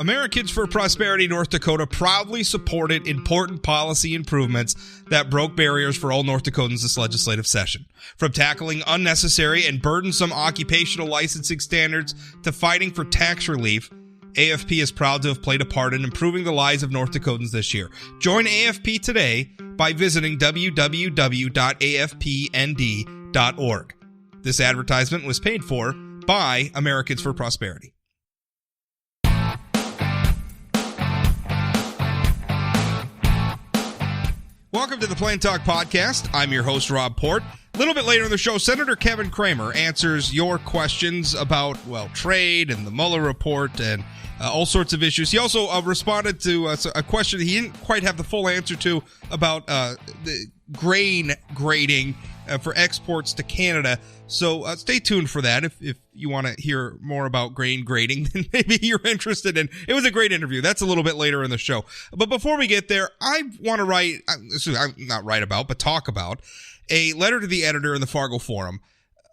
Americans for Prosperity North Dakota proudly supported important policy improvements that broke barriers for all North Dakotans this legislative session. From tackling unnecessary and burdensome occupational licensing standards to fighting for tax relief, AFP is proud to have played a part in improving the lives of North Dakotans this year. Join AFP today by visiting www.afpnd.org. This advertisement was paid for by Americans for Prosperity. Welcome to the Plain Talk Podcast. I'm your host, Rob Port. A little bit later in the show, Senator Kevin Cramer answers your questions about, trade and the Mueller report and all sorts of issues. He also responded to a question he didn't quite have the full answer to about the grain grading for exports to Canada. So stay tuned for that if you want to hear more about grain grading, then maybe you're interested in. It was a great interview. That's a little bit later in the show. But before we get there, I want to talk about a letter to the editor in the Fargo Forum.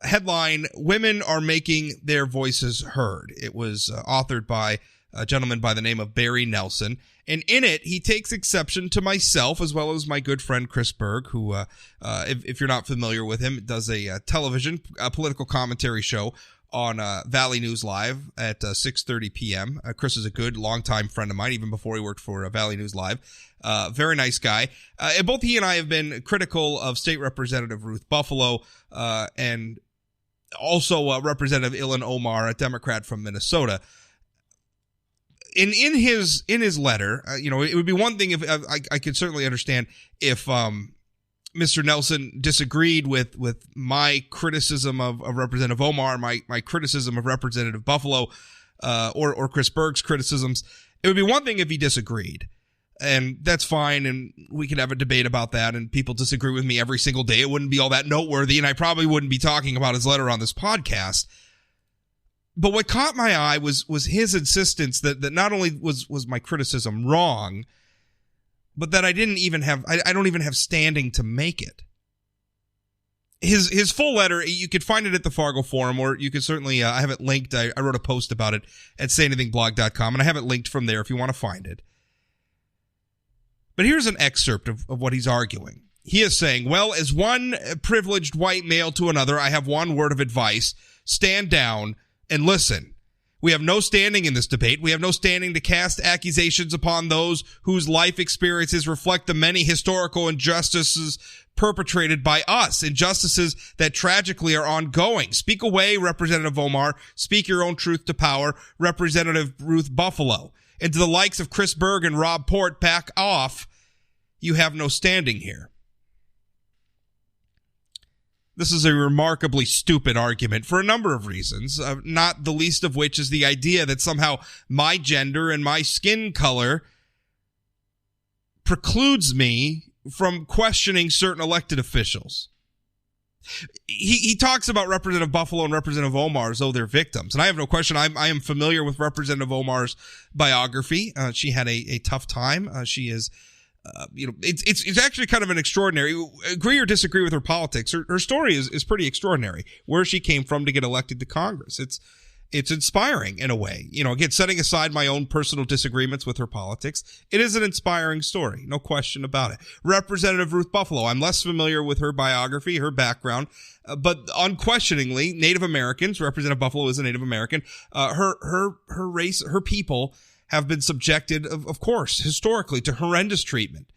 Headline, Women Are Making Their Voices Heard. It was authored by a gentleman by the name of Barry Nelson. And in it, he takes exception to myself as well as my good friend Chris Berg, who, if you're not familiar with him, does a television political commentary show on Valley News Live at 6:30 p.m. Chris is a good longtime friend of mine, even before he worked for Valley News Live. Very nice guy. And both he and I have been critical of State Representative Ruth Buffalo and also Representative Ilhan Omar, a Democrat from Minnesota. In his letter, it would be one thing if I could certainly understand if Mr. Nelson disagreed with my criticism of Representative Omar, my criticism of Representative Buffalo, or Chris Berg's criticisms. It would be one thing if he disagreed, and that's fine, and we could have a debate about that, and people disagree with me every single day. It wouldn't be all that noteworthy, and I probably wouldn't be talking about his letter on this podcast. But what caught my eye was his insistence that not only was my criticism wrong, but that I don't even have standing to make it. His full letter, you could find it at the Fargo Forum, or you could certainly, I have it linked. I wrote a post about it at sayanythingblog.com, and I have it linked from there if you want to find it. But here's an excerpt of what he's arguing. He is saying, well, as one privileged white male to another, I have one word of advice. Stand down and listen. We have no standing in this debate. We have no standing to cast accusations upon those whose life experiences reflect the many historical injustices perpetrated by us, injustices that tragically are ongoing. Speak away, Representative Omar. Speak your own truth to power, Representative Ruth Buffalo. And to the likes of Chris Berg and Rob Port, back off. You have no standing here. This is a remarkably stupid argument for a number of reasons, not the least of which is the idea that somehow my gender and my skin color precludes me from questioning certain elected officials. He talks about Representative Buffalo and Representative Omar as though they're victims. And I have no question. I am familiar with Representative Omar's biography. She had a tough time. She is... it's actually kind of an extraordinary, agree or disagree with her politics. Her story is pretty extraordinary. Where she came from to get elected to Congress. It's inspiring in a way. Again, setting aside my own personal disagreements with her politics, it is an inspiring story. No question about it. Representative Ruth Buffalo, I'm less familiar with her biography, her background, but unquestioningly, Native Americans, Representative Buffalo is a Native American, her race, her people have been subjected, of course, historically, to horrendous treatment.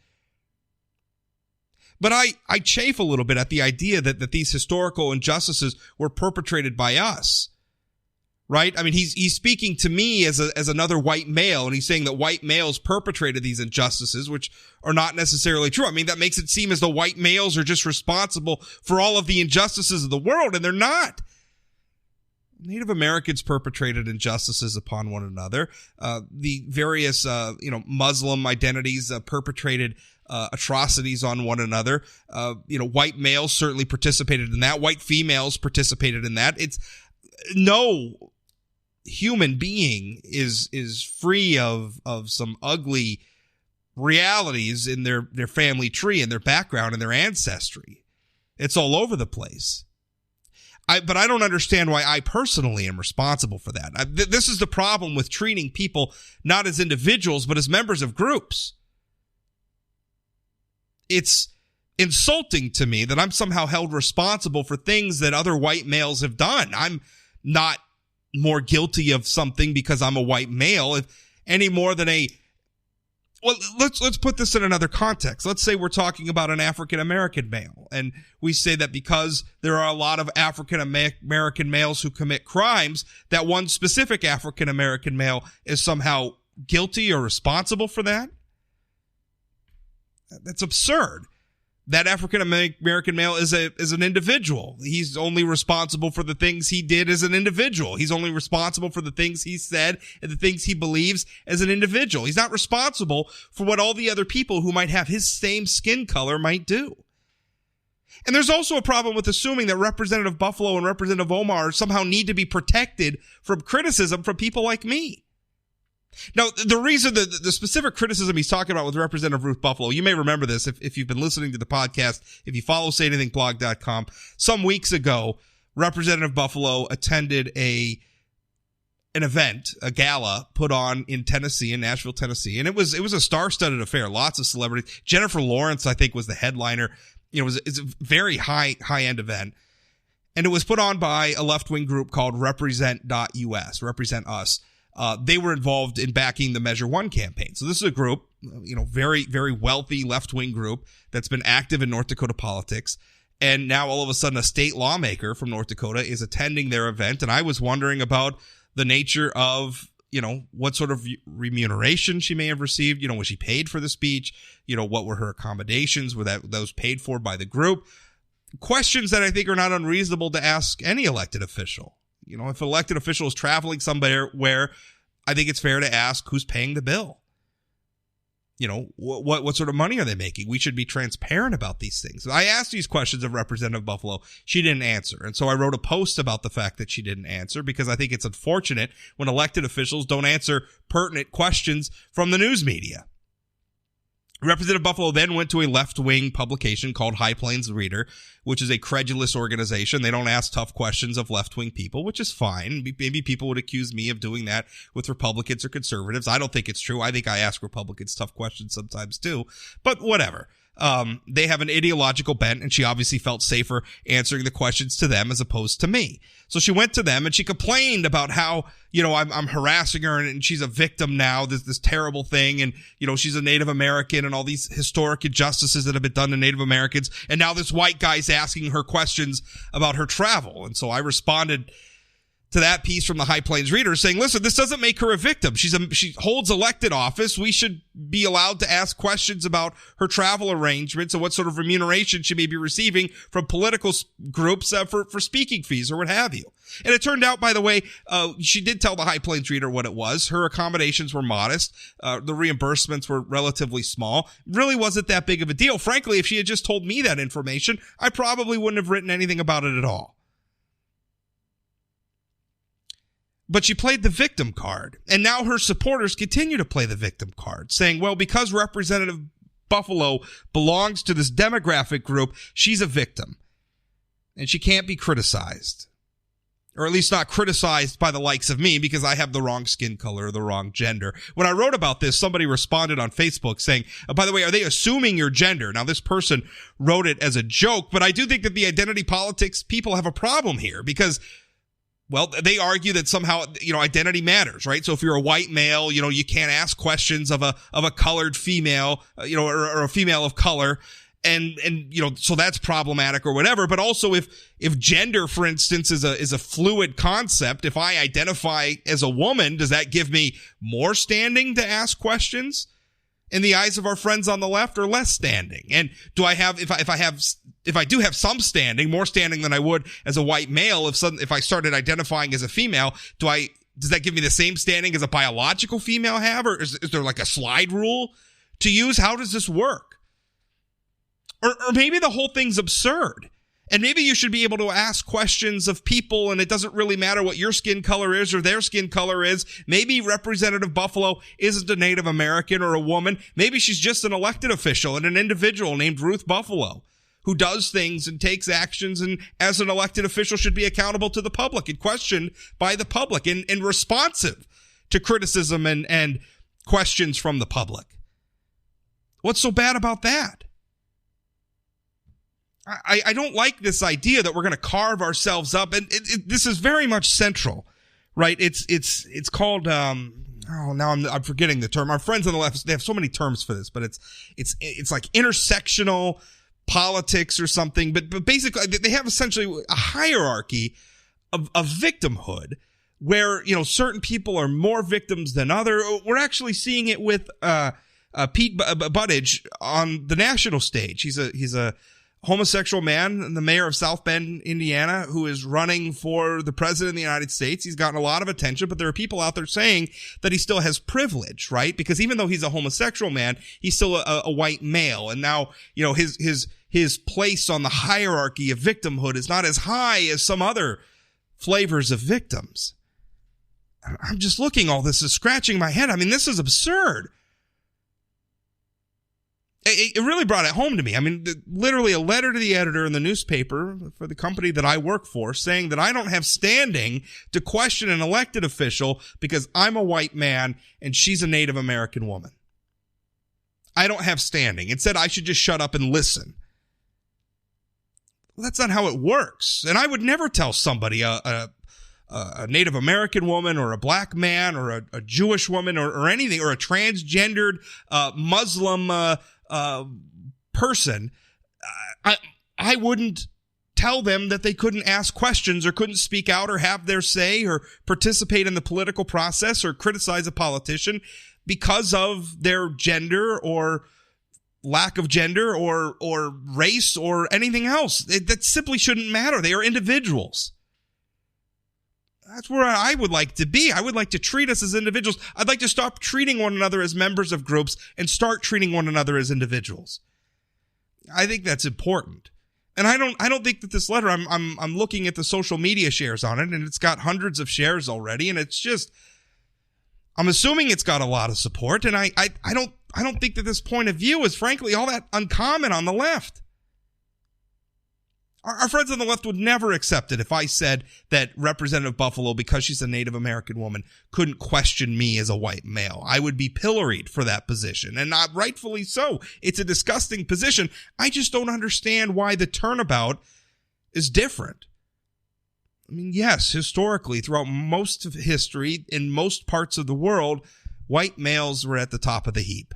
But I chafe a little bit at the idea that these historical injustices were perpetrated by us, right? I mean, he's speaking to me as another white male, and he's saying that white males perpetrated these injustices, which are not necessarily true. I mean, that makes it seem as though white males are just responsible for all of the injustices of the world, and they're not. Native Americans perpetrated injustices upon one another. The various, Muslim identities perpetrated atrocities on one another. White males certainly participated in that. White females participated in that. It's no human being is free of some ugly realities in their family tree and their background and their ancestry. It's all over the place. But I don't understand why I personally am responsible for that. This is the problem with treating people not as individuals, but as members of groups. It's insulting to me that I'm somehow held responsible for things that other white males have done. I'm not more guilty of something because I'm a white male any more than well, let's put this in another context. Let's say we're talking about an African-American male, and we say that because there are a lot of African-American males who commit crimes, that one specific African-American male is somehow guilty or responsible for that. That's absurd. That African-American male is an individual. He's only responsible for the things he did as an individual. He's only responsible for the things he said and the things he believes as an individual. He's not responsible for what all the other people who might have his same skin color might do. And there's also a problem with assuming that Representative Buffalo and Representative Omar somehow need to be protected from criticism from people like me. Now, the reason the specific criticism he's talking about with Representative Ruth Buffalo, you may remember this if you've been listening to the podcast, if you follow SayAnythingBlog.com. Some weeks ago, Representative Buffalo attended an event, a gala put on in Tennessee, in Nashville, Tennessee, and it was a star-studded affair. Lots of celebrities. Jennifer Lawrence, I think, was the headliner. It's a very high-end event, and it was put on by a left-wing group called Represent.us, Represent Us. They were involved in backing the Measure One campaign. So this is a group, very, very wealthy left-wing group that's been active in North Dakota politics. And now all of a sudden a state lawmaker from North Dakota is attending their event. And I was wondering about the nature of, what sort of remuneration she may have received. Was she paid for the speech? What were her accommodations? Were those paid for by the group? Questions that I think are not unreasonable to ask any elected official. If an elected official is traveling somewhere where I think it's fair to ask who's paying the bill. What sort of money are they making? We should be transparent about these things. I asked these questions of Representative Buffalo. She didn't answer. And so I wrote a post about the fact that she didn't answer because I think it's unfortunate when elected officials don't answer pertinent questions from the news media. Representative Buffalo then went to a left-wing publication called High Plains Reader, which is a credulous organization. They don't ask tough questions of left-wing people, which is fine. Maybe people would accuse me of doing that with Republicans or conservatives. I don't think it's true. I think I ask Republicans tough questions sometimes too, but whatever. They have an ideological bent, and she obviously felt safer answering the questions to them as opposed to me. So she went to them and she complained about how, I'm harassing her and she's a victim now, this terrible thing. And, she's a Native American and all these historic injustices that have been done to Native Americans. And now this white guy's asking her questions about her travel. And so I responded to that piece from the High Plains Reader saying, listen, this doesn't make her a victim. She holds elected office. We should be allowed to ask questions about her travel arrangements and what sort of remuneration she may be receiving from political groups for speaking fees or what have you. And it turned out, by the way, she did tell the High Plains Reader what it was. Her accommodations were modest. The reimbursements were relatively small. Really wasn't that big of a deal. Frankly, if she had just told me that information, I probably wouldn't have written anything about it at all. But she played the victim card, and now her supporters continue to play the victim card, saying, well, because Representative Buffalo belongs to this demographic group, she's a victim, and she can't be criticized, or at least not criticized by the likes of me because I have the wrong skin color or the wrong gender. When I wrote about this, somebody responded on Facebook saying, by the way, are they assuming your gender? Now, this person wrote it as a joke, but I do think that the identity politics people have a problem here because well, they argue that somehow, identity matters, right? So if you're a white male, you can't ask questions of a colored female, or a female of color. And so that's problematic or whatever. But also if gender, for instance, is a fluid concept, if I identify as a woman, does that give me more standing to ask questions in the eyes of our friends on the left or less standing? And do I have, if I do have some standing, more standing than I would as a white male, if I started identifying as a female, does that give me the same standing as a biological female have? Or is there like a slide rule to use? How does this work? Or maybe the whole thing's absurd. And maybe you should be able to ask questions of people and it doesn't really matter what your skin color is or their skin color is. Maybe Representative Buffalo isn't a Native American or a woman. Maybe she's just an elected official and an individual named Ruth Buffalo who does things and takes actions and as an elected official should be accountable to the public and questioned by the public and responsive to criticism and questions from the public. What's so bad about that? I don't like this idea that we're going to carve ourselves up, and this is very much central, right? It's called now I'm forgetting the term. Our friends on the left, they have so many terms for this, but it's like intersectional politics or something. But basically, they have essentially a hierarchy of victimhood where certain people are more victims than other. We're actually seeing it with Pete Buttigieg on the national stage. He's a homosexual man, the mayor of South Bend, Indiana, who is running for the president of the United States. He's gotten a lot of attention, but there are people out there saying that he still has privilege, right? Because even though he's a homosexual man, he's still a white male. And now, his place on the hierarchy of victimhood is not as high as some other flavors of victims. I'm just looking, all this is scratching my head. I mean, this is absurd. It really brought it home to me. I mean, literally a letter to the editor in the newspaper for the company that I work for saying that I don't have standing to question an elected official because I'm a white man and she's a Native American woman. I don't have standing. It said I should just shut up and listen. Well, that's not how it works. And I would never tell somebody, a Native American woman or a black man or a Jewish woman or anything, or a transgendered Muslim person, I wouldn't tell them that they couldn't ask questions or couldn't speak out or have their say or participate in the political process or criticize a politician because of their gender or lack of gender or race or anything else. That simply shouldn't matter. They are individuals. That's where I would like to be. I would like to treat us as individuals. I'd like to stop treating one another as members of groups and start treating one another as individuals. I think that's important. And I don't think that this letter, I'm looking at the social media shares on it, and it's got hundreds of shares already, and it's just, I'm assuming it's got a lot of support, and I don't think that this point of view is frankly all that uncommon on the left. Our friends on the left would never accept it if I said that Representative Buffalo, because she's a Native American woman, couldn't question me as a white male. I would be pilloried for that position, and not rightfully so. It's a disgusting position. I just don't understand why the turnabout is different. I mean, yes, historically, throughout most of history, in most parts of the world, white males were at the top of the heap.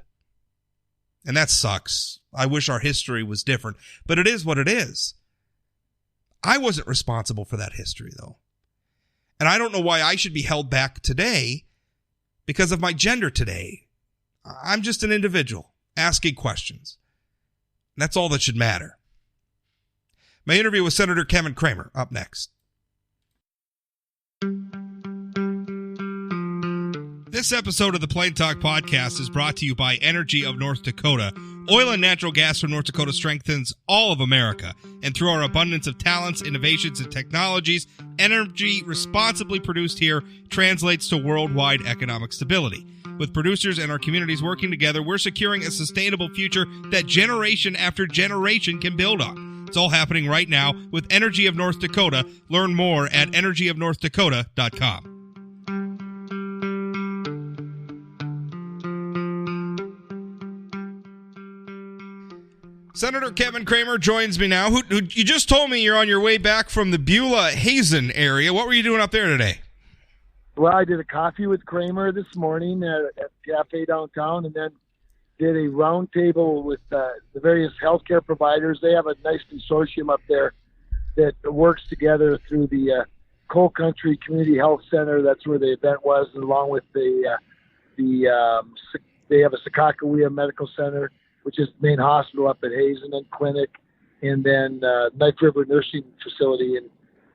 And that sucks. I wish our history was different, but it is what it is. I wasn't responsible for that history, though. And I don't know why I should be held back today because of my gender today. I'm just an individual asking questions. That's all that should matter. My interview with Senator Kevin Cramer up next. This episode of the Plain Talk Podcast is brought to you by Energy of North Dakota. Oil and natural gas from North Dakota strengthens all of America. And through our abundance of talents, innovations, and technologies, energy responsibly produced here translates to worldwide economic stability. With producers and our communities working together, we're securing a sustainable future that generation after generation can build on. It's all happening right now with Energy of North Dakota. Learn more at energyofnorthdakota.com. Senator Kevin Cramer joins me now. Who you just told me you're on your way back from the Beulah-Hazen area. What were you doing up there today? Well, I did a coffee with Cramer this morning at the cafe downtown, and then did a round table with the various healthcare providers. They have a nice consortium up there that works together through the Coal Country Community Health Center. That's where the event was, along with they have a Sakakawea Medical Center, which is the main hospital up at Hazen and clinic, and then Knife River Nursing Facility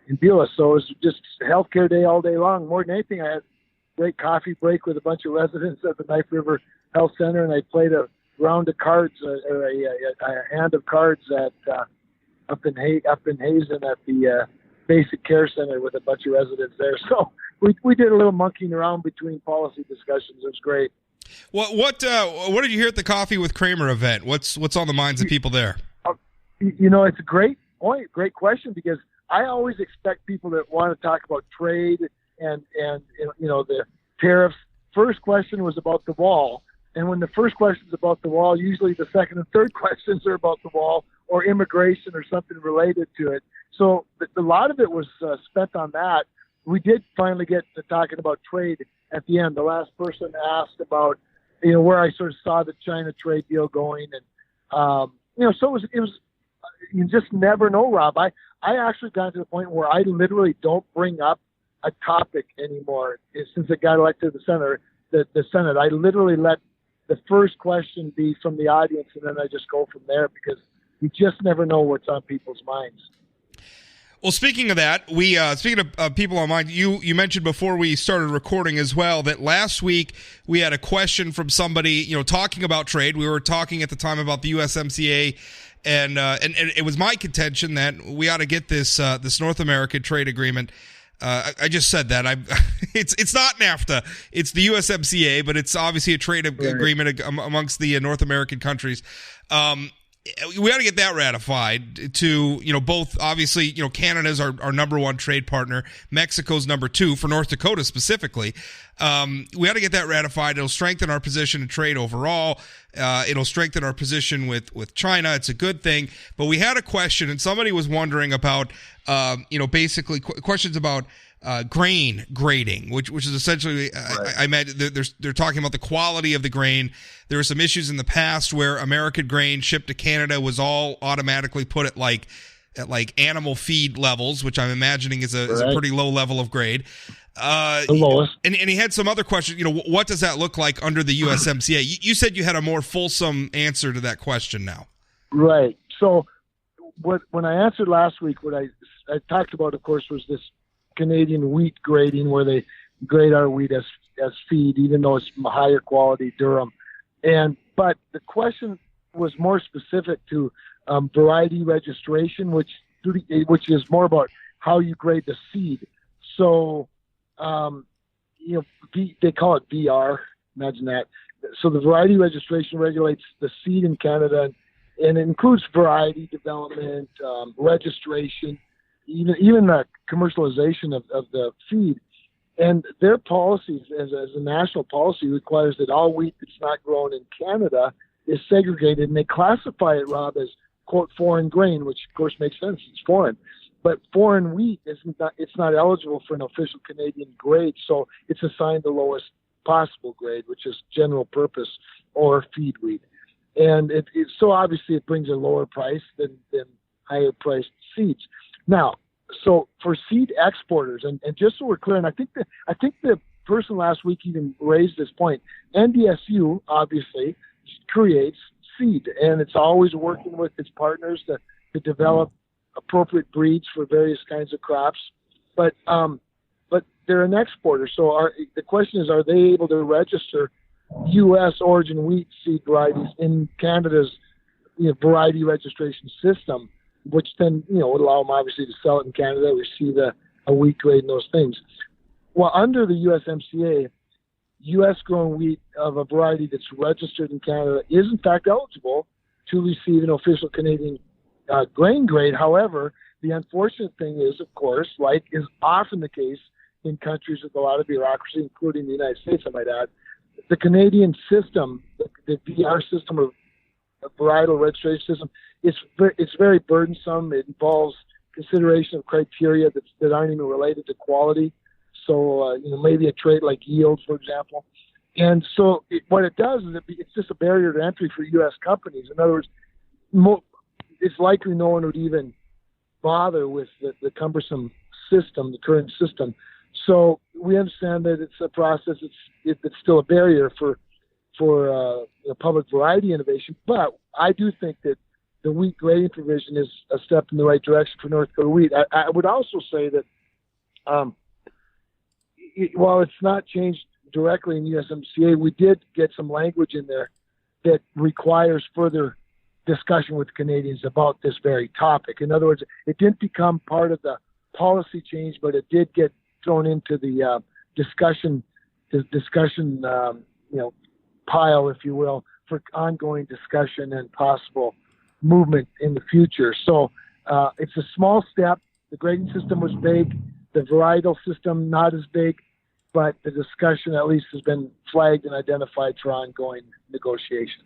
in Beulah. So it was just a healthcare day all day long. More than anything, I had a great coffee break with a bunch of residents at the Knife River Health Center, and I played a round of cards, or a hand of cards up in Hazen at the Basic Care Center with a bunch of residents there. So we did a little monkeying around between policy discussions. It was great. What did you hear at the Coffee with Cramer event? What's on the minds of people there? It's a great point, great question, because I always expect people that want to talk about trade and the tariffs. First question was about the wall. And when the first question is about the wall, usually the second and third questions are about the wall or immigration or something related to it. So a lot of it was spent on that. We did finally get to talking about trade at the end. The last person asked about, where I sort of saw the China trade deal going. And, so it was, you just never know, Rob. I actually got to the point where I literally don't bring up a topic anymore since it got elected to the Senate. I literally let the first question be from the audience, and then I just go from there, because you just never know what's on people's minds. Well, speaking of that, speaking of people on mind, you mentioned before we started recording as well that last week we had a question from somebody, talking about trade. We were talking at the time about the USMCA, and it was my contention that we ought to get this North American trade agreement. I just said that. It's not NAFTA. It's the USMCA, but it's obviously a trade agreement amongst the North American countries. We ought to get that ratified to, both, obviously, Canada's our number one trade partner. Mexico's number two for North Dakota specifically. We ought to get that ratified. It'll strengthen our position in trade overall. It'll strengthen our position with China. It's a good thing. But we had a question, and somebody was wondering about, basically questions about grain grading, which is essentially, right. I imagine they're talking about the quality of the grain. There were some issues in the past where American grain shipped to Canada was all automatically put at like animal feed levels, which I'm imagining is a pretty low level of grade. The lowest. And he had some other questions. What does that look like under the USMCA? You said you had a more fulsome answer to that question now. Right. So when I answered last week, what I talked about, of course, was this Canadian wheat grading, where they grade our wheat as feed, even though it's higher quality durum. But the question was more specific to variety registration, which is more about how you grade the seed. So, they call it VR. Imagine that. So the variety registration regulates the seed in Canada, and it includes variety development, registration, even the commercialization of the feed. And their policies, as a national policy, requires that all wheat that's not grown in Canada is segregated, and they classify it, Rob, as, quote, foreign grain, which of course makes sense. It's foreign. But foreign wheat it's not eligible for an official Canadian grade, so it's assigned the lowest possible grade, which is general purpose or feed wheat. And so obviously it brings a lower price than higher priced seeds. Now, so for seed exporters, and just so we're clear, and I think the person last week even raised this point, NDSU obviously creates seed, and it's always working with its partners to develop appropriate breeds for various kinds of crops. But they're an exporter. So the question is, are they able to register U.S. origin wheat seed varieties in Canada's variety registration system, which then would allow them obviously to sell it in Canada, receive a wheat grade and those things. Well, under the USMCA, U.S. grown wheat of a variety that's registered in Canada is in fact eligible to receive an official Canadian grain grade. However, the unfortunate thing is, of course, like is often the case in countries with a lot of bureaucracy, including the United States, I might add, the Canadian system, the VR system or varietal registration system, it's very burdensome. It involves consideration of criteria that aren't even related to quality. So, maybe a trait like yield, for example. And so what it does is it's just a barrier to entry for U.S. companies. In other words, it's likely no one would even bother with the cumbersome system, the current system. So we understand that it's a process. It's still a barrier for public variety innovation. But I do think that the wheat grading provision is a step in the right direction for North Dakota wheat. I would also say that while it's not changed directly in USMCA, we did get some language in there that requires further discussion with Canadians about this very topic. In other words, it didn't become part of the policy change, but it did get thrown into the discussion pile, if you will, for ongoing discussion and possible movement in the future. So it's a small step. The grading system was big. The varietal system not as big, but the discussion at least has been flagged and identified for ongoing negotiation.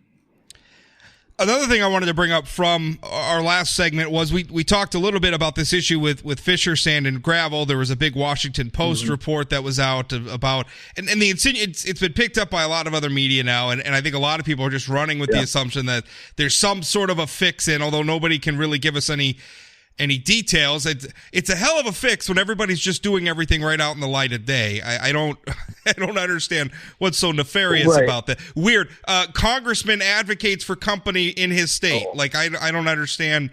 Another thing I wanted to bring up from our last segment was we talked a little bit about this issue with Fisher Sand and Gravel. There was a big Washington Post report that was out about, and it's been picked up by a lot of other media now, and I think a lot of people are just running with the assumption that there's some sort of a fix in, although nobody can really give us any details. It's a hell of a fix when everybody's just doing everything right out in the light of day. I don't understand what's so nefarious about that. Weird. Congressman advocates for company in his state. Like I don't understand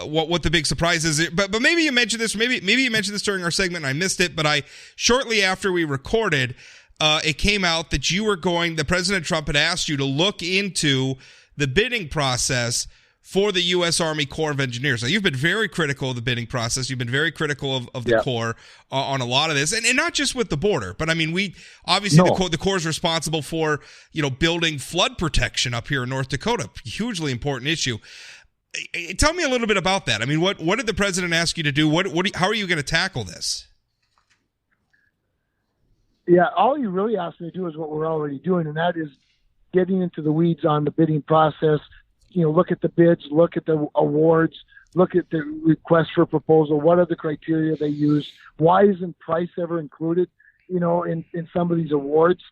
what the big surprise is. But maybe you mentioned this. Maybe you mentioned this during our segment and I missed it. But shortly after we recorded, it came out that that President Trump had asked you to look into the bidding process for the U.S. Army Corps of Engineers. Now, you've been very critical of the bidding process. You've been very critical of the Corps on a lot of this, and not just with the border. But, I mean, the Corps is responsible for, building flood protection up here in North Dakota. Hugely important issue. Tell me a little bit about that. I mean, what did the president ask you to do? How are you going to tackle this? Yeah, all he really asked me to do is what we're already doing, and that is getting into the weeds on the bidding process. Look at the bids, look at the awards, look at the request for proposal. What are the criteria they use? Why isn't price ever included? In some of these awards,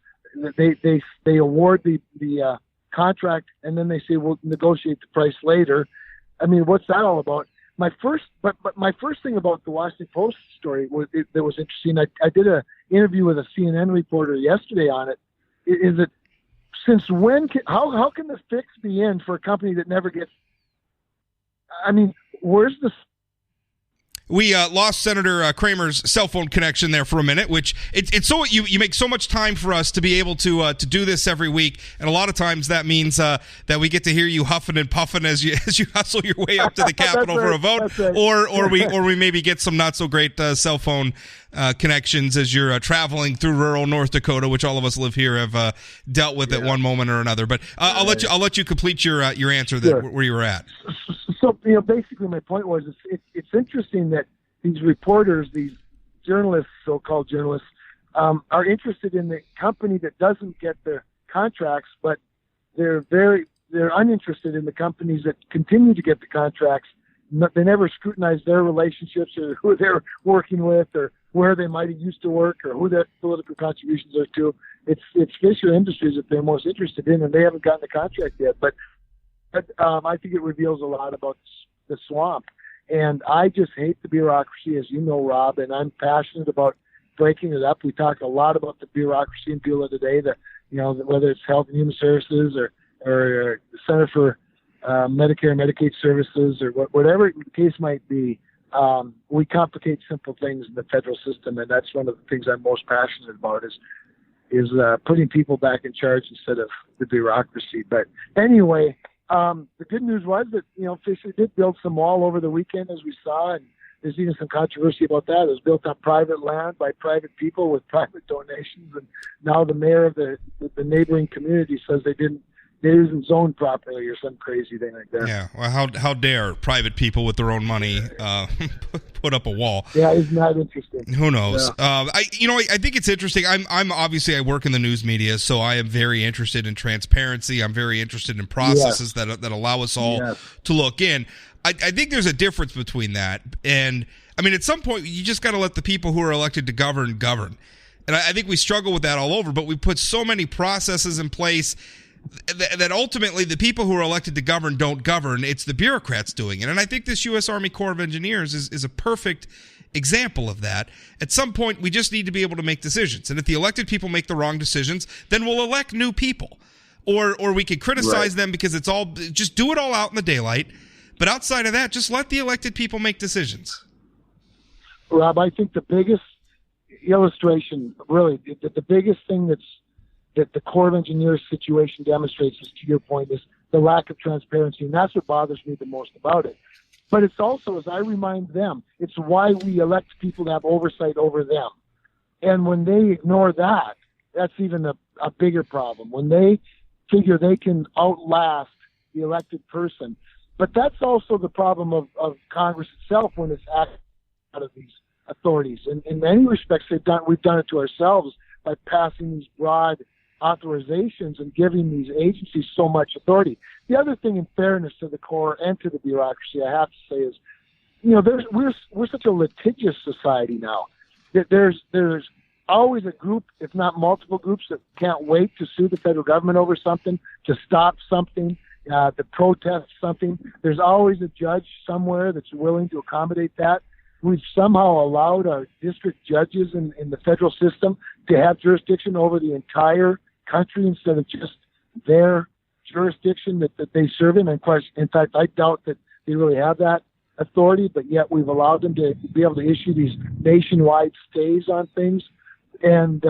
they award the contract and then they say we'll negotiate the price later. I mean, what's that all about? My first thing about the Washington Post story that was interesting. I did an interview with a CNN reporter yesterday on it. Is it? Since when? How can the fix be in for a company that never gets? I mean, where's the? We lost Senator Cramer's cell phone connection there for a minute, which it's so you make so much time for us to be able to do this every week, and a lot of times that means that we get to hear you huffing and puffing as you hustle your way up to the Capitol for a vote, or we maybe get some not so great cell phone connections as you're traveling through rural North Dakota, which all of us live here have dealt with at one moment or another. But I'll let you complete your answer where you were at. So, basically my point was it's interesting that these reporters, these journalists, so-called journalists, are interested in the company that doesn't get the contracts, but they're uninterested in the companies that continue to get the contracts. They never scrutinize their relationships or who they're working with or where they might have used to work or who their political contributions are to. It's Fisher Industries that they're most interested in, and they haven't gotten the contract yet. But I think it reveals a lot about the swamp. And I just hate the bureaucracy, as you know, Rob, and I'm passionate about breaking it up. We talk a lot about the bureaucracy in Beulah today, whether it's Health and Human Services or the Center for Medicare and Medicaid Services or whatever the case might be. We complicate simple things in the federal system, and that's one of the things I'm most passionate about is putting people back in charge instead of the bureaucracy. But anyway, the good news was that, Fisher did build some wall over the weekend, as we saw, and there's even some controversy about that. It was built on private land by private people with private donations, and now the mayor of the neighboring community says it isn't zoned properly or some crazy thing like that. Yeah, well, how dare private people with their own money put up a wall? Yeah, isn't that interesting? Who knows? Yeah. I think it's interesting. I'm obviously I work in the news media, so I am very interested in transparency. I'm very interested in processes that allow us all to look in. I think there's a difference between that, and I mean, at some point, you just got to let the people who are elected to govern. And I think we struggle with that all over, but we put so many processes in place that ultimately the people who are elected to govern don't govern. It's the bureaucrats doing it. And I think this U.S. Army Corps of Engineers is a perfect example of that. At some point, we just need to be able to make decisions. And if the elected people make the wrong decisions, then we'll elect new people. Or we could criticize them because it's all, just do it all out in the daylight. But outside of that, just let the elected people make decisions. Rob, I think the biggest illustration, really, the biggest thing that the Corps of Engineers situation demonstrates, is, to your point, is the lack of transparency. And that's what bothers me the most about it. But it's also, as I remind them, it's why we elect people to have oversight over them. And when they ignore that, that's even a bigger problem. When they figure they can outlast the elected person. But that's also the problem of Congress itself when it's acting out of these authorities. And in many respects, we've done it to ourselves by passing these broad authorizations and giving these agencies so much authority. The other thing, in fairness to the Corps and to the bureaucracy, I have to say is, we're such a litigious society now that there's always a group, if not multiple groups, that can't wait to sue the federal government over something, to stop something, to protest something. There's always a judge somewhere that's willing to accommodate that. We've somehow allowed our district judges in the federal system to have jurisdiction over the entire country instead of just their jurisdiction that they serve in. And of course, in fact, I doubt that they really have that authority, but yet we've allowed them to be able to issue these nationwide stays on things. And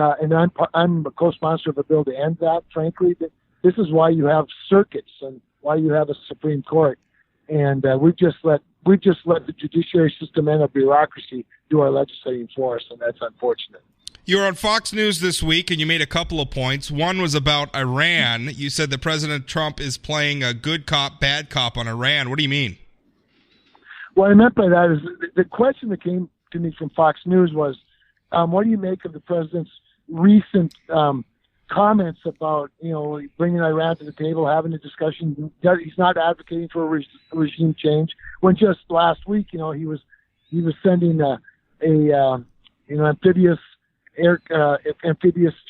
I'm a co-sponsor of a bill to end that, frankly. This is why you have circuits and why you have a Supreme Court. And we've just let the judiciary system and our bureaucracy do our legislating for us, and that's unfortunate. You were on Fox News this week, and you made a couple of points. One was about Iran. You said that President Trump is playing a good cop, bad cop on Iran. What do you mean? What I meant by that is the question that came to me from Fox News was, what do you make of the president's recent comments about, bringing Iran to the table, having a discussion? He's not advocating for a regime change. When just last week, he was sending an amphibious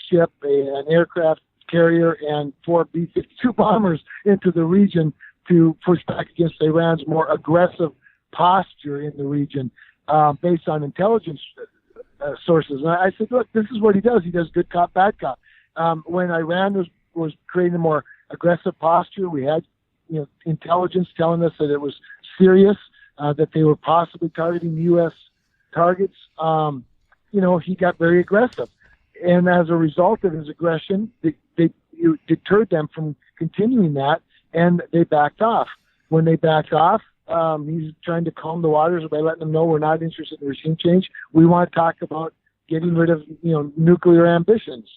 ship, an aircraft carrier, and 4 B-52 bombers into the region to push back against Iran's more aggressive posture in the region, based on intelligence sources. And I said, look, this is what he does. He does good cop, bad cop. When Iran was creating a more aggressive posture, we had intelligence telling us that it was serious, that they were possibly targeting U.S. targets. He got very aggressive. And as a result of his aggression, they deterred them from continuing that, and they backed off. When they backed off, he's trying to calm the waters by letting them know we're not interested in regime change. We want to talk about getting rid of nuclear ambitions.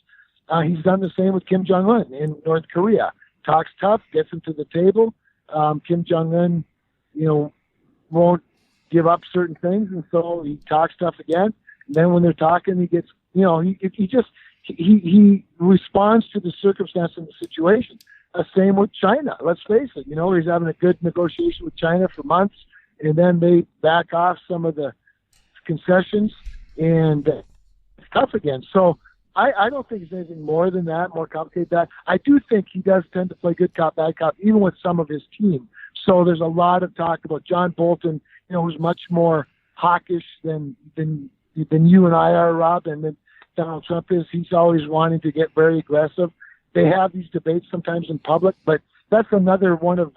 He's done the same with Kim Jong-un in North Korea. Talks tough, gets him to the table. Kim Jong-un, won't give up certain things, and so he talks tough again. And then when they're talking, he gets, he responds to the circumstance and the situation. Same with China. Let's face it. He's having a good negotiation with China for months, and then they back off some of the concessions, and it's tough again. So I don't think it's anything more than that, more complicated than that. I do think he does tend to play good cop, bad cop, even with some of his team. So there's a lot of talk about John Bolton, who's much more hawkish than you and I are, Rob, and then Donald Trump is. He's always wanting to get very aggressive. They have these debates sometimes in public, but that's another one of,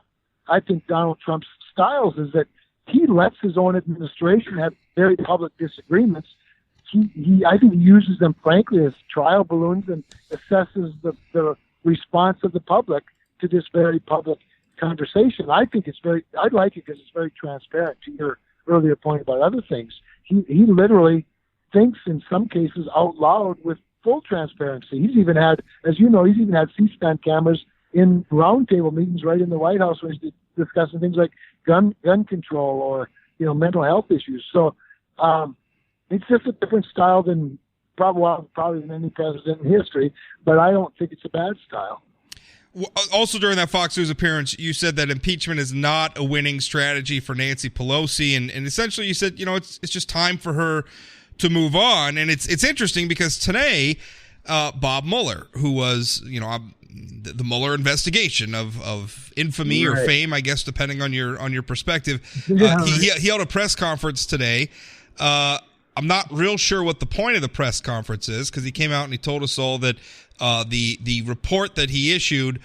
I think, Donald Trump's styles, is that he lets his own administration have very public disagreements. I think he uses them, frankly, as trial balloons and assesses the response of the public to this very public conversation. I like it because it's very transparent, to your earlier point about other things. He literally thinks in some cases out loud with full transparency. He's even had, as you know, C-SPAN cameras in roundtable meetings right in the White House where he's discussing things like gun control or mental health issues. So it's just a different style than probably than any president in history, but I don't think it's a bad style. Also, during that Fox News appearance, you said that impeachment is not a winning strategy for Nancy Pelosi, and essentially you said, it's just time for her to move on. And it's interesting because today, Bob Mueller, who was, the Mueller investigation of infamy or fame, I guess, depending on your perspective, he held a press conference today. I'm not real sure what the point of the press conference is, because he came out and he told us all that the report that he issued,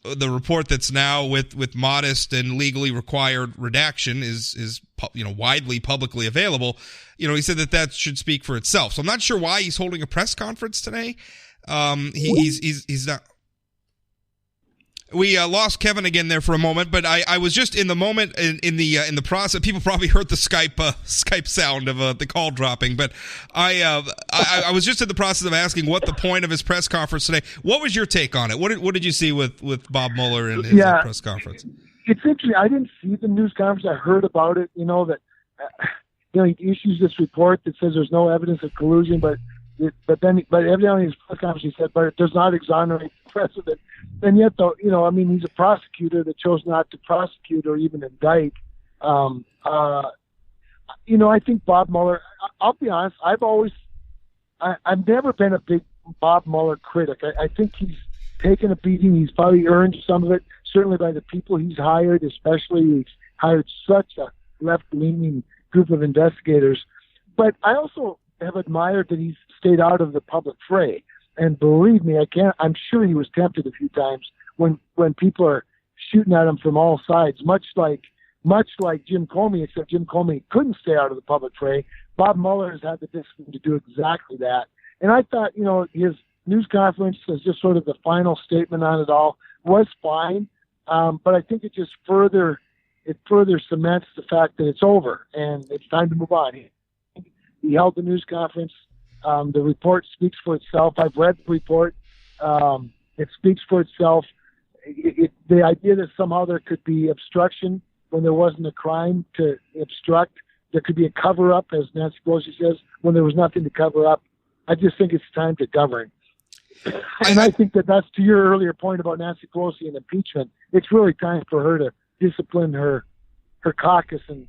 the report that's now with modest and legally required redaction is widely publicly available. He said that should speak for itself. So I'm not sure why he's holding a press conference today. He's not. We lost Kevin again there for a moment, but I was just in the moment in the process. People probably heard the Skype sound of the call dropping, but I was just in the process of asking what the point of his press conference today. What was your take on it? What did you see with Bob Mueller in his press conference? it's interesting. I didn't see the news conference. I heard about it. That he issues this report that says there's no evidence of collusion, but evidently in his press conference he said, but it does not exonerate the president. And yet, though, he's a prosecutor that chose not to prosecute or even indict. I think Bob Mueller. I'll be honest. I've never been a big Bob Mueller critic. I think he's taken a beating. He's probably earned some of it, certainly by the people he's hired, especially he's hired such a left-leaning group of investigators. But I also have admired that he's stayed out of the public fray. And believe me, I'm sure he was tempted a few times when people are shooting at him from all sides, much like Jim Comey, except Jim Comey couldn't stay out of the public fray. Bob Mueller has had the discipline to do exactly that. And I thought, his news conference as just sort of the final statement on it all was fine. But I think it just further cements the fact that it's over and it's time to move on. He held the news conference. The report speaks for itself. I've read the report. It speaks for itself. The idea that somehow there could be obstruction when there wasn't a crime to obstruct, there could be a cover-up, as Nancy Pelosi says, when there was nothing to cover up. I just think it's time to govern. And I think that's to your earlier point about Nancy Pelosi and impeachment. It's really time for her to discipline her caucus and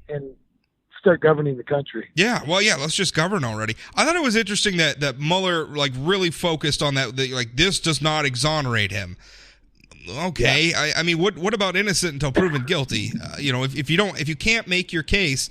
start governing the country. Yeah, well, let's just govern already. I thought it was interesting that Mueller really focused on that this does not exonerate him. Okay, yeah. I mean, what about innocent until proven guilty? If you can't make your case,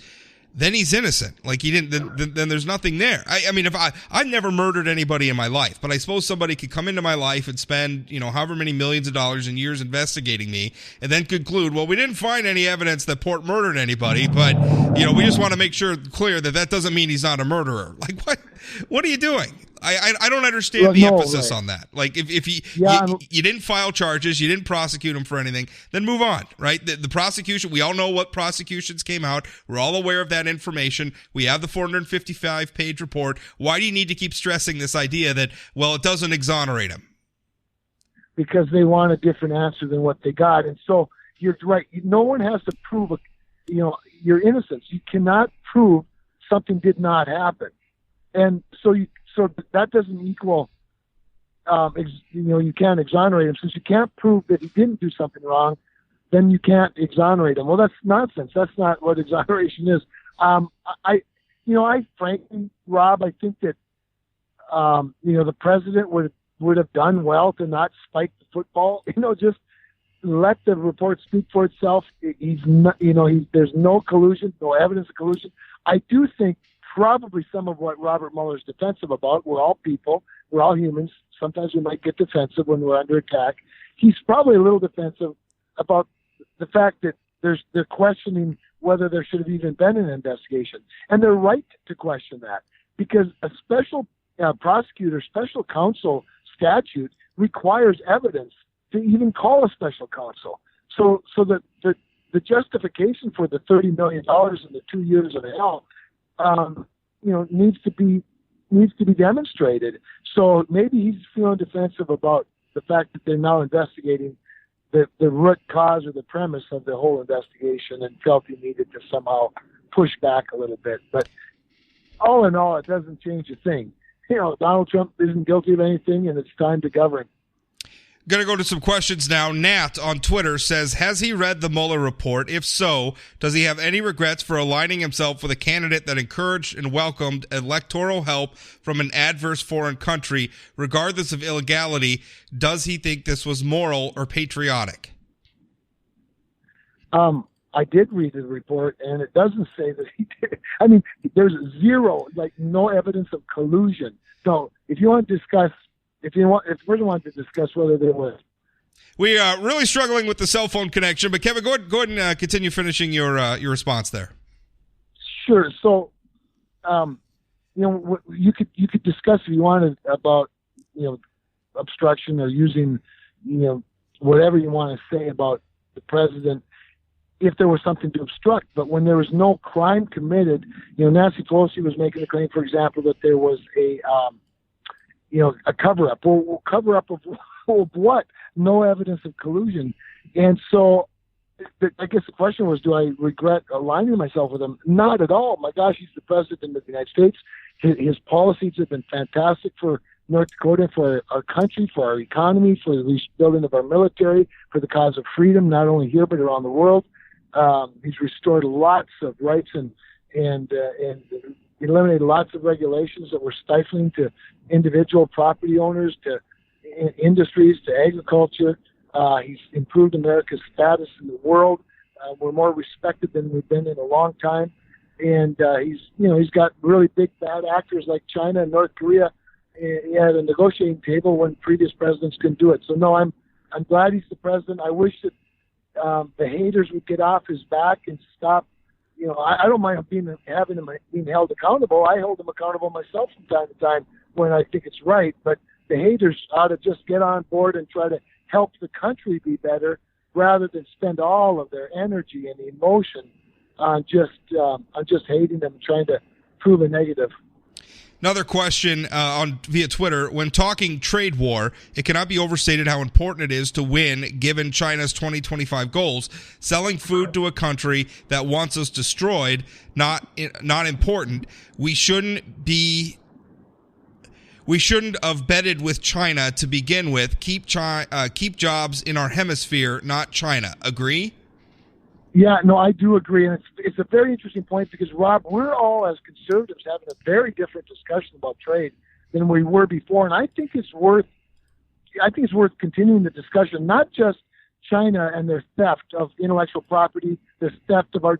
then he's innocent. He didn't. Then there's nothing there. I mean, if I've never murdered anybody in my life, but I suppose somebody could come into my life and spend however many millions of dollars and years investigating me, and then conclude, well, we didn't find any evidence that Port murdered anybody, but we just want to make sure clear that doesn't mean he's not a murderer. What are you doing? I don't understand the emphasis on that. If you didn't file charges, you didn't prosecute him for anything, then move on, right? The prosecution, we all know what prosecutions came out. We're all aware of that information. We have the 455-page report. Why do you need to keep stressing this idea that, it doesn't exonerate him? Because they want a different answer than what they got. And so you're right. No one has to prove, your innocence. You cannot prove something did not happen. And so that doesn't equal, you can't exonerate him. Since you can't prove that he didn't do something wrong, then you can't exonerate him. Well, that's nonsense. That's not what exoneration is. I frankly, Rob, I think that, the president would have done well to not spike the football. Just let the report speak for itself. He's not, there's no collusion, no evidence of collusion. I do think probably some of what Robert Mueller's defensive about. We're all people. We're all humans. Sometimes we might get defensive when we're under attack. He's probably a little defensive about the fact that they're questioning whether there should have even been an investigation. And they're right to question that because a special prosecutor, special counsel statute requires evidence to even call a special counsel. So the justification for the $30 million and the 2 years of hell needs to be demonstrated. So maybe he's feeling defensive about the fact that they're now investigating the root cause or the premise of the whole investigation and felt he needed to somehow push back a little bit. But all in all, it doesn't change a thing. Donald Trump isn't guilty of anything, and it's time to govern. Going to go to some questions now. Nat on Twitter says, has he read the Mueller report? If so, does he have any regrets for aligning himself with a candidate that encouraged and welcomed electoral help from an adverse foreign country, regardless of illegality? Does he think this was moral or patriotic? I did read the report, and it doesn't say that he did. I mean, there's zero, no evidence of collusion. So if you want to discuss if we want to discuss whether there was. We are really struggling with the cell phone connection, but Kevin, go ahead and continue finishing your response there. Sure. So, you could discuss if you wanted about, obstruction or using, whatever you want to say about the president, if there was something to obstruct. But when there was no crime committed, Nancy Pelosi was making a claim, for example, that there was a cover-up. Well, cover-up of what? No evidence of collusion. And so I guess the question was, do I regret aligning myself with him? Not at all. My gosh, he's the president of the United States. His policies have been fantastic for North Dakota, for our country, for our economy, for the rebuilding of our military, for the cause of freedom, not only here but around the world. He's restored lots of rights and eliminated lots of regulations that were stifling to individual property owners, to industries, to agriculture. He's improved America's status in the world. We're more respected than we've been in a long time. And he's got really big bad actors like China and North Korea at a negotiating table when previous presidents couldn't do it. So no, I'm glad he's the president. I wish that the haters would get off his back and stop. I don't mind having him being held accountable. I hold him accountable myself from time to time when I think it's right. But the haters ought to just get on board and try to help the country be better, rather than spend all of their energy and emotion on just hating them and trying to prove a negative. Another question via Twitter. When talking trade war, it cannot be overstated how important it is to win given China's 2025 goals. Selling food to a country that wants us destroyed, not important. We shouldn't have betted with China to begin with. Keep jobs in our hemisphere, not China. Agree? Yeah, no, I do agree. And it's a very interesting point because, Rob, we're all as conservatives having a very different discussion about trade than we were before. And I think it's worth continuing the discussion, not just China and their theft of intellectual property, the theft of our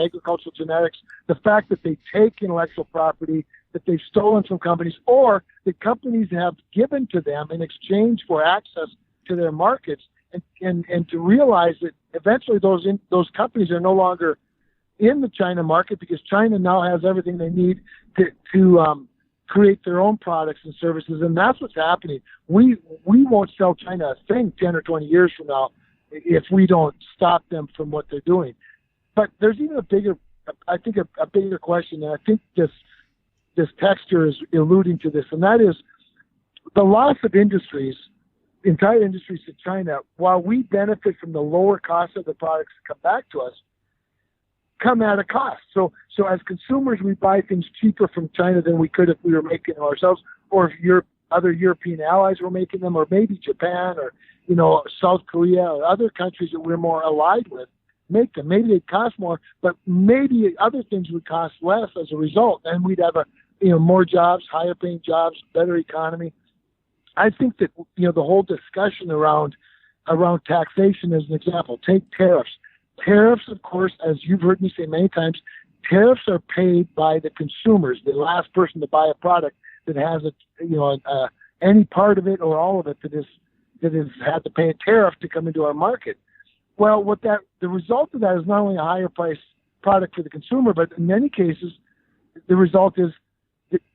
agricultural genetics, the fact that they take intellectual property that they've stolen from companies, or that companies have given to them in exchange for access to their markets, and to realize that eventually those companies are no longer in the China market because China now has everything they need to create their own products and services, and that's what's happening. We won't sell China a thing 10 or 20 years from now if we don't stop them from what they're doing. But there's even a bigger question, and I think this texture is alluding to this, and that is the loss of entire industries to China. While we benefit from the lower cost of the products that come back to us, come at a cost. So as consumers, we buy things cheaper from China than we could if we were making them ourselves, or if other European allies were making them, or maybe Japan or South Korea or other countries that we're more allied with make them. Maybe they'd cost more, but maybe other things would cost less as a result, and we'd have more jobs, higher paying jobs, better economy. I think that the whole discussion around taxation as an example. Take tariffs. Tariffs, of course, as you've heard me say many times, tariffs are paid by the consumers, the last person to buy a product that has any part of it or all of it that has had to pay a tariff to come into our market. Well, the result of that is not only a higher price product for the consumer, but in many cases, the result is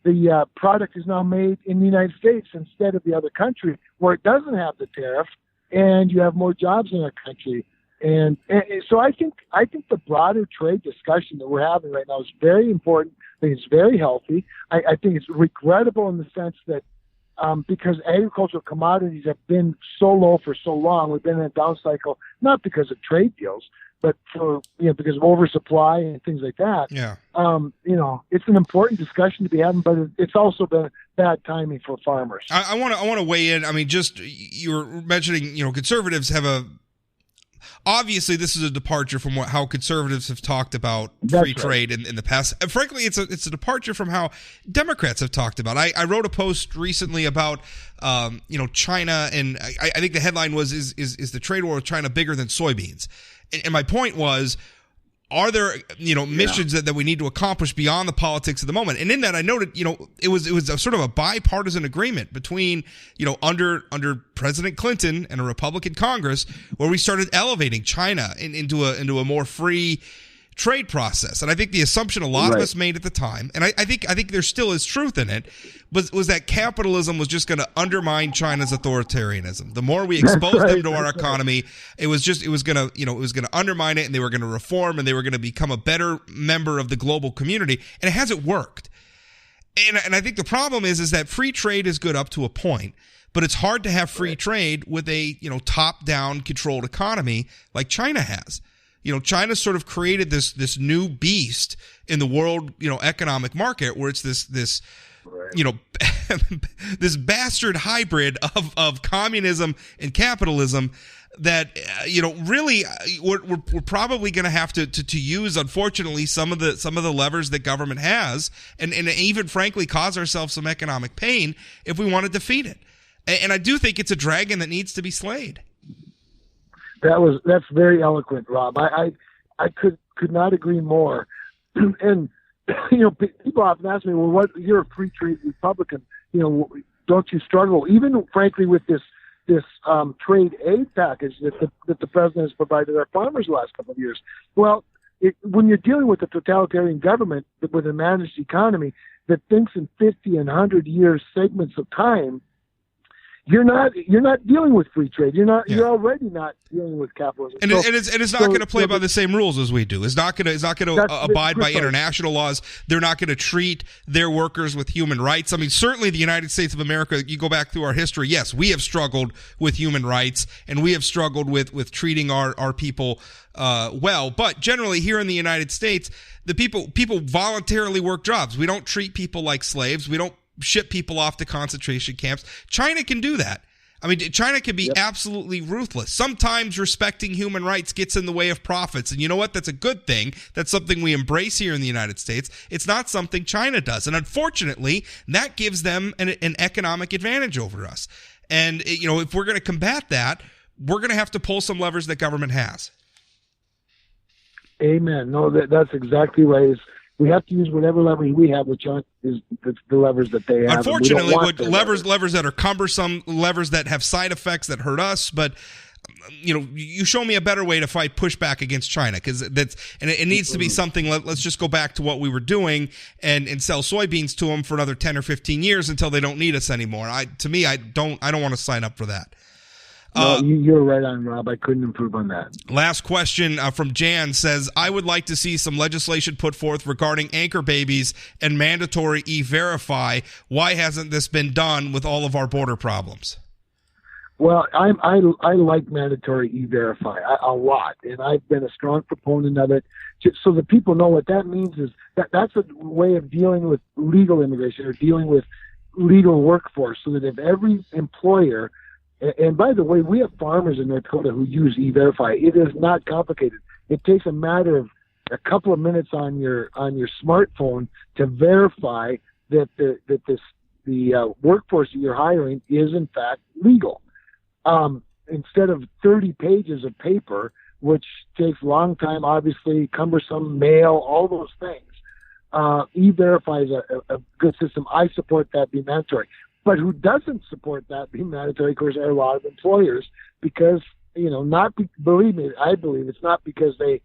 the product is now made in the United States instead of the other country where it doesn't have the tariff, and you have more jobs in our country. And so I think the broader trade discussion that we're having right now is very important. I think it's very healthy. I think it's regrettable in the sense that because agricultural commodities have been so low for so long, we've been in a down cycle, not because of trade deals, but because of oversupply and things like that. Yeah. It's an important discussion to be having, but it's also been bad timing for farmers. I want to weigh in. I mean, just you were mentioning, conservatives have obviously this is a departure from how conservatives have talked about free trade in the past. And frankly, it's a departure from how Democrats have talked about. I wrote a post recently about China, and I think the headline was is the trade war with China bigger than soybeans? And my point was, are there missions that we need to accomplish beyond the politics of the moment? And in that, I noted it was a sort of a bipartisan agreement between under President Clinton and a Republican Congress, where we started elevating China into a more free trade process. And I think the assumption a lot of us made at the time, and I think there still is truth in it, was that capitalism was just going to undermine China's authoritarianism. The more we exposed them to our economy, it was going to undermine it, and they were going to reform, and they were going to become a better member of the global community. And it hasn't worked. And I think the problem is that free trade is good up to a point. but it's hard to have free trade with a, top-down controlled economy like China has. China sort of created this new beast in the world, economic market where it's this this bastard hybrid of communism and capitalism that really we're probably going to have to use, unfortunately, some of the levers that government has, and even frankly cause ourselves some economic pain if we want to defeat it. And I do think it's a dragon that needs to be slayed. That's very eloquent, Rob. I could not agree more. And people often ask me, well, you're a free trade Republican, don't you struggle, even frankly with this trade aid package that the president has provided our farmers the last couple of years? Well, when you're dealing with a totalitarian government with a managed economy that thinks in 50 and 100 year segments of time, you're not dealing with free trade. You're already not dealing with capitalism. And it's not going to play by the same rules as we do. It's not going to abide by international laws. They're not going to treat their workers with human rights. I mean, certainly the United States of America, you go back through our history, yes, we have struggled with human rights, and we have struggled with treating our people well. But generally here in the United States, the people voluntarily work jobs. We don't treat people like slaves. We don't ship people off to concentration camps. China can do that. I mean, China can be absolutely ruthless. Sometimes respecting human rights gets in the way of profits. And you know what? That's a good thing. That's something we embrace here in the United States. It's not something China does. And unfortunately, that gives them an economic advantage over us. And, if we're going to combat that, we're going to have to pull some levers that government has. Amen. No, that's exactly right. We have to use whatever leverage we have, which is the levers that they have. Unfortunately, levers that are cumbersome, levers that have side effects that hurt us. But you show me a better way to fight pushback against China, because it needs to be something. Let's just go back to what we were doing and sell soybeans to them for another 10 or 15 years until they don't need us anymore. I don't want to sign up for that. No, you're right on, Rob. I couldn't improve on that. Last question from Jan says, I would like to see some legislation put forth regarding anchor babies and mandatory E-Verify. Why hasn't this been done with all of our border problems? Well, I like mandatory E-Verify a lot, and I've been a strong proponent of it. So that people know what that means is that's a way of dealing with legal immigration or dealing with legal workforce, so that if every employer – and by the way, we have farmers in North Dakota who use E-Verify. It is not complicated. It takes a matter of a couple of minutes on your smartphone to verify that the workforce that you're hiring is in fact legal. Instead of 30 pages of paper, which takes a long time, obviously cumbersome, mail, all those things. E-Verify is a good system. I support that be mandatory. But who doesn't support that being mandatory, of course, are a lot of employers, because, believe me, I believe it's not because they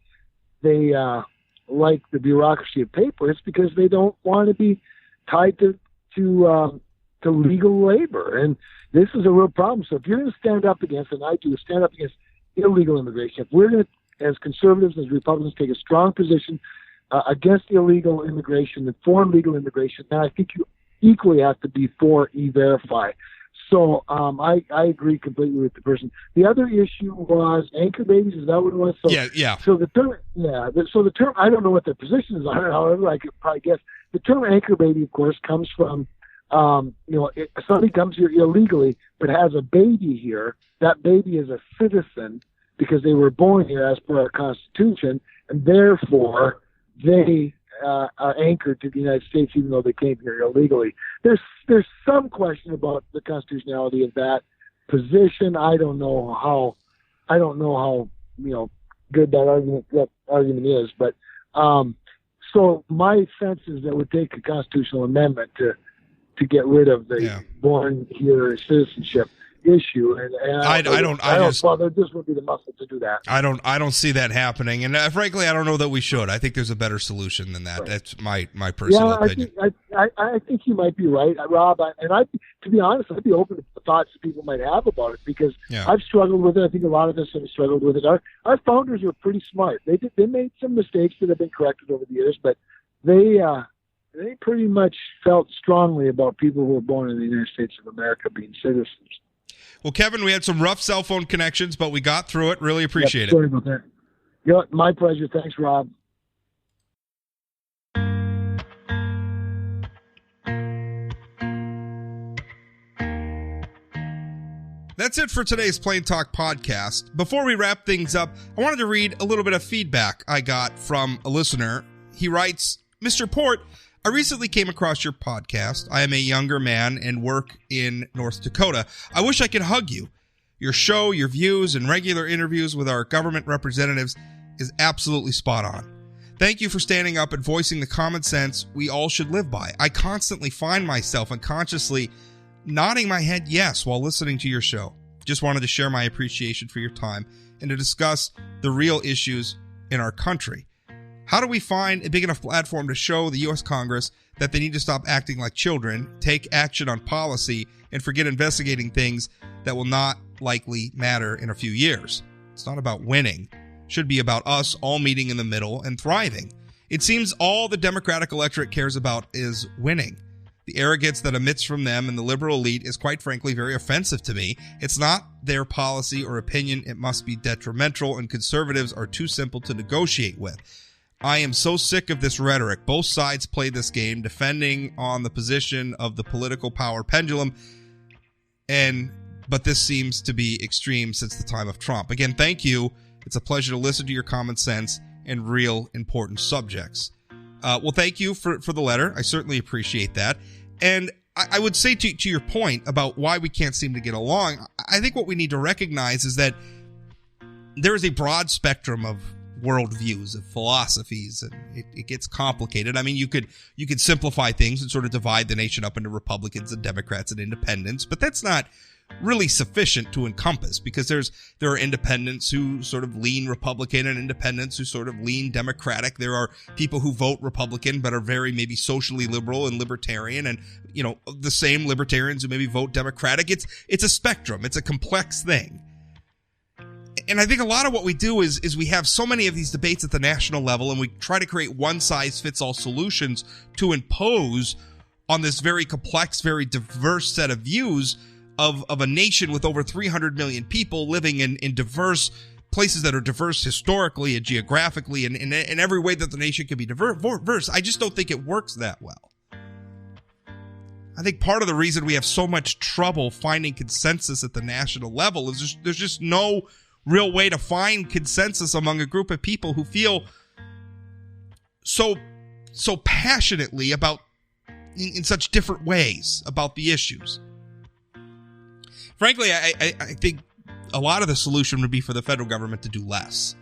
like the bureaucracy of paper. It's because they don't want to be tied to legal labor. And this is a real problem. So if you're going to stand up against, and I do, stand up against illegal immigration, if we're going to, as conservatives, as Republicans, take a strong position against illegal immigration and for legal immigration, then I think you equally have to be for E-Verify. So I agree completely with the person. The other issue was anchor babies. Is that what it was? So, yeah. So the term, I don't know what their position is on it. However, I could probably guess. The term anchor baby, of course, comes from, somebody comes here illegally but has a baby here. That baby is a citizen because they were born here as per our Constitution, and therefore they are anchored to the United States, even though they came here illegally. There's some question about the constitutionality of that position. I don't know how good that argument is, but so my sense is that it would take a constitutional amendment to get rid of the born here citizenship issue, and there just would be the muscle to do that. I don't see that happening, and frankly, I don't know that we should. I think there's a better solution than that. Right. That's my personal opinion. I think you might be right, Rob. To be honest, I'd be open to the thoughts that people might have about it, because I've struggled with it. I think a lot of us have struggled with it. Our founders were pretty smart. They made some mistakes that have been corrected over the years, but they they pretty much felt strongly about people who were born in the United States of America being citizens. Well, Kevin, we had some rough cell phone connections, but we got through it. Really appreciate it. Sorry about that. Yeah, my pleasure. Thanks, Rob. That's it for today's Plain Talk podcast. Before we wrap things up, I wanted to read a little bit of feedback I got from a listener. He writes, Mr. Port, I recently came across your podcast. I am a younger man and work in North Dakota. I wish I could hug you. Your show, your views, and regular interviews with our government representatives is absolutely spot on. Thank you for standing up and voicing the common sense we all should live by. I constantly find myself unconsciously nodding my head yes while listening to your show. Just wanted to share my appreciation for your time and to discuss the real issues in our country. How do we find a big enough platform to show the U.S. Congress that they need to stop acting like children, take action on policy, and forget investigating things that will not likely matter in a few years? It's not about winning. It should be about us all meeting in the middle and thriving. It seems all the Democratic electorate cares about is winning. The arrogance that emits from them and the liberal elite is quite frankly very offensive to me. It's not their policy or opinion. It must be detrimental, and conservatives are too simple to negotiate with. I am so sick of this rhetoric. Both sides play this game, defending on the position of the political power pendulum, but this seems to be extreme since the time of Trump. Again, thank you. It's a pleasure to listen to your common sense and real important subjects. Well, thank you for the letter. I certainly appreciate that. And I would say to your point about why we can't seem to get along, I think what we need to recognize is that there is a broad spectrum of worldviews, of philosophies, and it gets complicated. I mean, you could simplify things and sort of divide the nation up into Republicans and Democrats and independents, but that's not really sufficient to encompass, because there are independents who sort of lean Republican and independents who sort of lean Democratic. There are people who vote Republican but are very maybe socially liberal and libertarian, and the same libertarians who maybe vote Democratic. It's a spectrum. It's a complex thing. And I think a lot of what we do is we have so many of these debates at the national level, and we try to create one-size-fits-all solutions to impose on this very complex, very diverse set of views of a nation with over 300 million people living in diverse places that are diverse historically and geographically and in every way that the nation can be diverse. I just don't think it works that well. I think part of the reason we have so much trouble finding consensus at the national level is there's just no real way to find consensus among a group of people who feel so passionately about in such different ways about the issues. Frankly, I think a lot of the solution would be for the federal government to do less.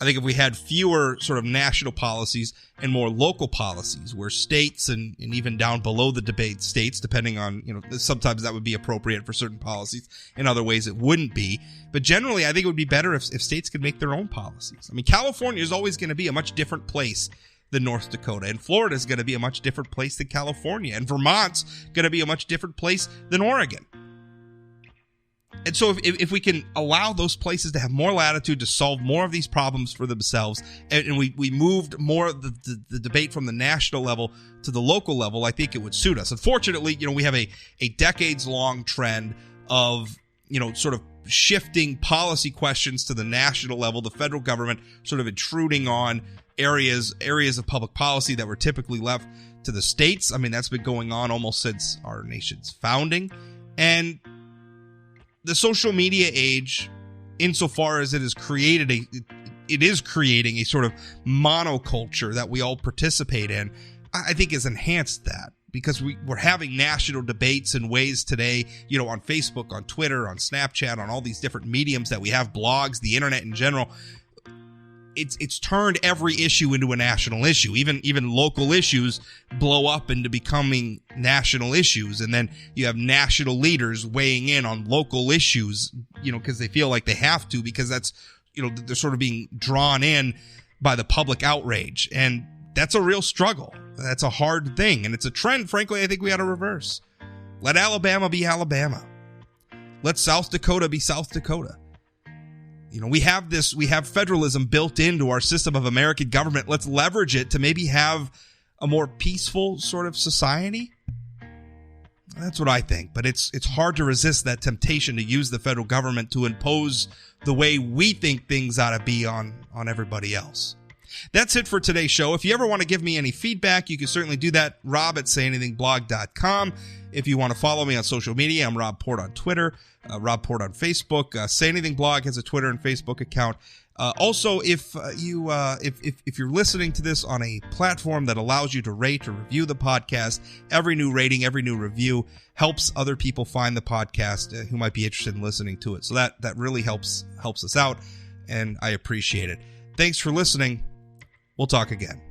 I think if we had fewer sort of national policies and more local policies where states and even down below the debate states, depending on, sometimes that would be appropriate for certain policies. In other ways, it wouldn't be. But generally, I think it would be better if states could make their own policies. I mean, California is always going to be a much different place than North Dakota, and Florida is going to be a much different place than California, and Vermont's going to be a much different place than Oregon. And so if we can allow those places to have more latitude to solve more of these problems for themselves, and we moved more of the debate from the national level to the local level, I think it would suit us. Unfortunately, we have a decades-long trend of, sort of shifting policy questions to the national level, the federal government sort of intruding on areas of public policy that were typically left to the states. I mean, that's been going on almost since our nation's founding. And the social media age, insofar as it is creating a sort of monoculture that we all participate in, I think has enhanced that, because we're having national debates in ways today, on Facebook, on Twitter, on Snapchat, on all these different mediums that we have, blogs, the internet in general. It's turned every issue into a national issue. Even local issues blow up into becoming national issues, and then you have national leaders weighing in on local issues, because they feel like they have to, because that's, they're sort of being drawn in by the public outrage, and that's a real struggle. That's a hard thing, and it's a trend, frankly, I think we ought to reverse. Let Alabama be Alabama. Let South Dakota be South Dakota. We have federalism built into our system of American government. Let's leverage it to maybe have a more peaceful sort of society? That's what I think. But it's hard to resist that temptation to use the federal government to impose the way we think things ought to be on everybody else. That's it for today's show. If you ever want to give me any feedback, you can certainly do that. Rob@sayanythingblog.com. If you want to follow me on social media, I'm Rob Port on Twitter, Rob Port on Facebook. Say Anything Blog has a Twitter and Facebook account. Also, if you're listening to this on a platform that allows you to rate or review the podcast, every new rating, every new review helps other people find the podcast who might be interested in listening to it. So that really helps us out, and I appreciate it. Thanks for listening. We'll talk again.